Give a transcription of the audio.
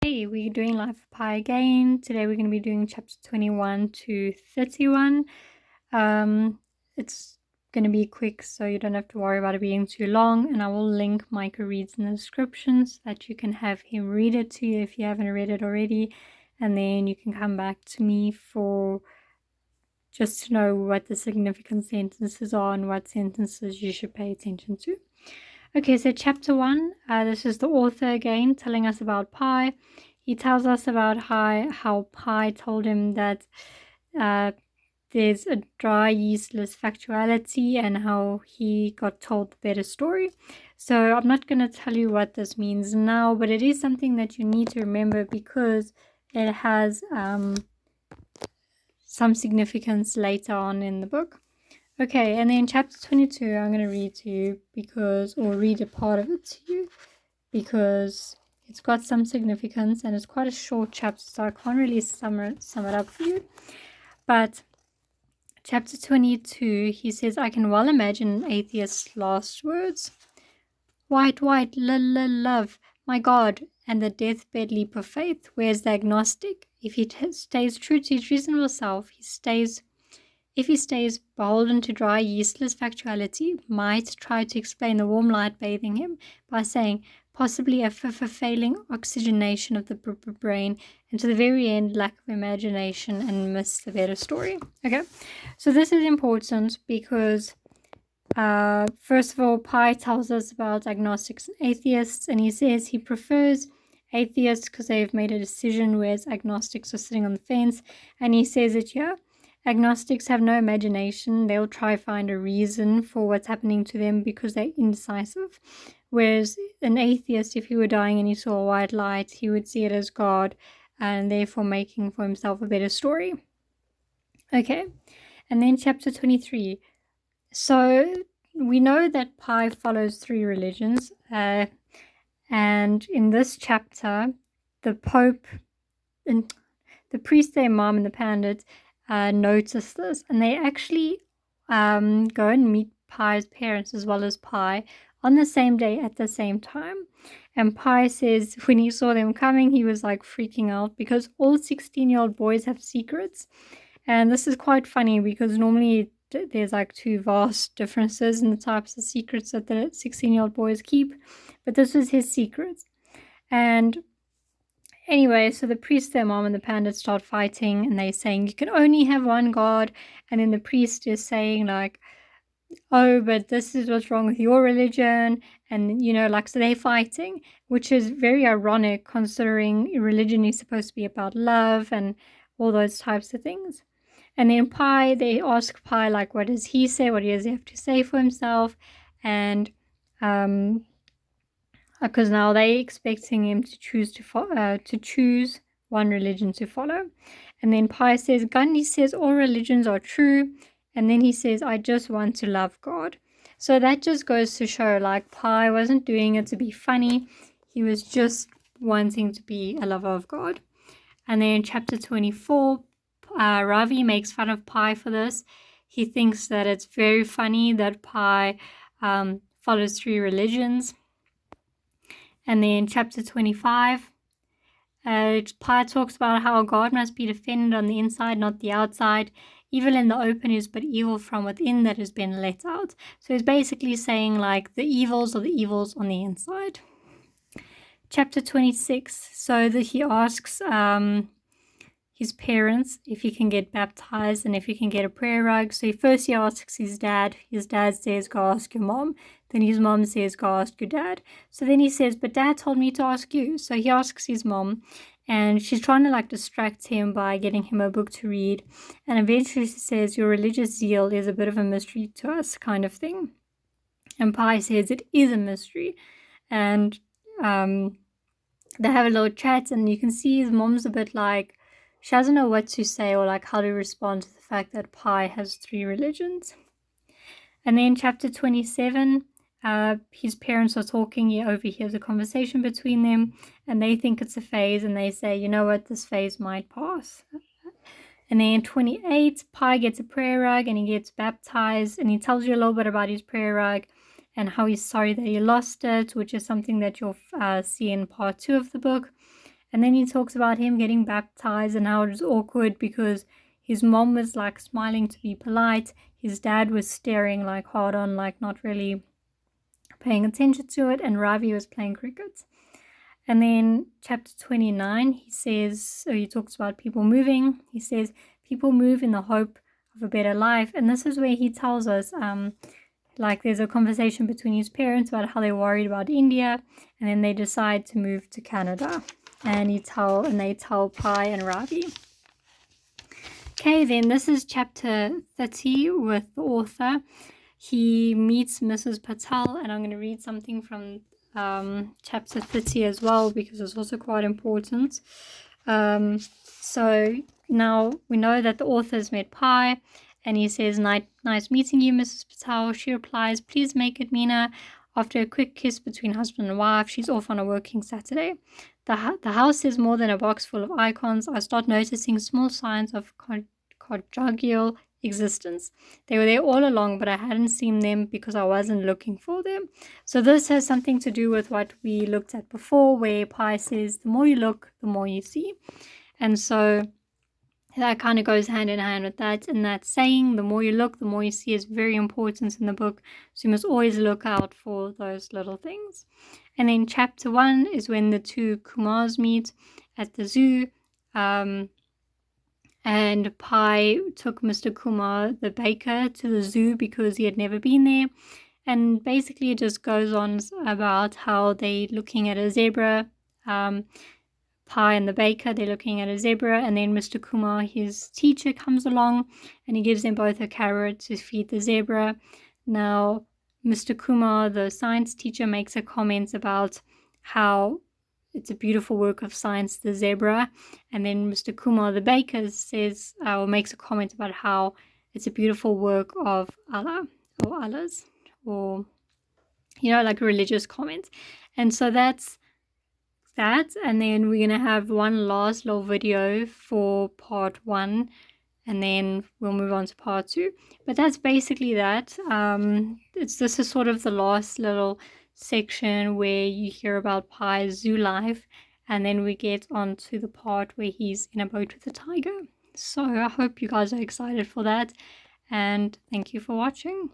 Hey, we're doing Life of Pi again. Today we're going to be doing chapter 21 to 31. It's going to be quick, so you don't have to worry about it being too long. And I will link Micah Reads in the description so that you can have him read it to you if you haven't read it already. And then you can come back to me for just to know what the significant sentences are and what sentences you should pay attention to. Okay, so chapter 1, this is the author again telling us about Pi. He tells us about how Pi told him that there's a dry, yeastless factuality and how he got told the better story. So I'm not going to tell you what this means now, but it is something that you need to remember because it has some significance later on in the book. Okay, and then chapter 22 I'm going to read to you read a part of it to you because it's got some significance and it's quite a short chapter, so I can't really sum it up for you. But chapter 22, he says, I can well imagine an atheist's last words. White, love, my God, and the deathbed leap of faith. Where's the agnostic? If he stays true to his reasonable self, if he stays beholden to dry, yeastless factuality, might try to explain the warm light bathing him by saying possibly a failing oxygenation of the brain, and to the very end, lack of imagination and miss the better story. Okay, so this is important because first of all, Pi tells us about agnostics and atheists, and he says he prefers atheists because they've made a decision, whereas agnostics are sitting on the fence. And he says it here. Agnostics have no imagination. They'll try to find a reason for what's happening to them because they're indecisive. Whereas an atheist, if he were dying and he saw a white light, he would see it as God and therefore making for himself a better story. Okay, and then chapter 23. So we know that Pi follows 3 religions, and in this chapter, the Pope, and the priest, the Imam, and the Pandit notice this, and they actually go and meet Pi's parents as well as Pi on the same day at the same time. And Pi says when he saw them coming, he was like freaking out because all 16-year-old boys have secrets. And this is quite funny because normally there's like 2 vast differences in the types of secrets that the 16-year-old boys keep, but this was his secret. And anyway, so the priest, their mom, and the pandit start fighting, and they're saying you can only have one God, and then the priest is saying like, oh, but this is what's wrong with your religion, and so they're fighting, which is very ironic considering religion is supposed to be about love and all those types of things. And then Pi, they ask Pi, like, what does he say? What does he have to say for himself? And because now they're expecting him to choose one religion to follow. And then Pi says, Gandhi says all religions are true. And then he says, I just want to love God. So that just goes to show, like, Pi wasn't doing it to be funny. He was just wanting to be a lover of God. And then in chapter 24, Ravi makes fun of Pi for this. He thinks that it's very funny that Pi follows 3 religions. And then chapter 25, Pi talks about how God must be defended on the inside, not the outside. Evil in the open is but evil from within that has been let out. So he's basically saying like the evils are the evils on the inside. Chapter 26, so that he asks his parents if he can get baptized and if he can get a prayer rug. So first he asks his dad. His dad says, go ask your mom. Then his mom says, go ask your dad. So then he says, but dad told me to ask you. So he asks his mom, and she's trying to like distract him by getting him a book to read. And eventually she says, your religious zeal is a bit of a mystery to us, kind of thing. And Pi says it is a mystery. And they have a little chat, and you can see his mom's a bit like, she doesn't know what to say or like how to respond to the fact that Pi has 3 religions. And then chapter 27, his parents are talking. He overhears a conversation between them, and they think it's a phase, and they say, you know what, this phase might pass. And then in 28, Pi gets a prayer rug and he gets baptized, and he tells you a little bit about his prayer rug and how he's sorry that he lost it, which is something that you'll see in part 2 of the book. And then he talks about him getting baptized and how it was awkward because his mom was like smiling to be polite. His dad was staring like hard on, like not really paying attention to it. And Ravi was playing cricket. And then chapter 29, he says, so he talks about people moving. He says, people move in the hope of a better life. And this is where he tells us, like there's a conversation between his parents about how they're worried about India. And then they decide to move to Canada. And they tell Pi and Ravi. Okay, then this is chapter 30 with the author. He meets Mrs. Patel, and I'm going to read something from chapter 30 as well because it's also quite important. So now we know that the author's met Pi, and he says, nice meeting you, Mrs. Patel. She replies, please make it Meena. After a quick kiss between husband and wife, she's off on a working Saturday. The house is more than a box full of icons. I start noticing small signs of conjugal existence. They were there all along, but I hadn't seen them because I wasn't looking for them. So this has something to do with what we looked at before, where Pi says, the more you look, the more you see. And so that kind of goes hand in hand with that. And that saying, the more you look, the more you see, is very important in the book. So you must always look out for those little things. And then chapter 1 is when the two Kumars meet at the zoo. And Pi took Mr. Kumar, the baker, to the zoo because he had never been there. And basically it just goes on about how they're looking at a zebra. Pi and the baker, they're looking at a zebra, and then Mr. Kumar, his teacher, comes along and he gives them both a carrot to feed the zebra. Now, Mr. Kumar, the science teacher, makes a comment about how it's a beautiful work of science, the zebra. And then Mr. Kumar, the baker, says or makes a comment about how it's a beautiful work of Allah or Allah's, or, like a religious comment. And so that's that. And then we're going to have one last little video for part 1. And then we'll move on to part 2. But that's basically that. This is sort of the last little section where you hear about Pi's zoo life, and then we get on to the part where he's in a boat with a tiger. So I hope you guys are excited for that, and thank you for watching.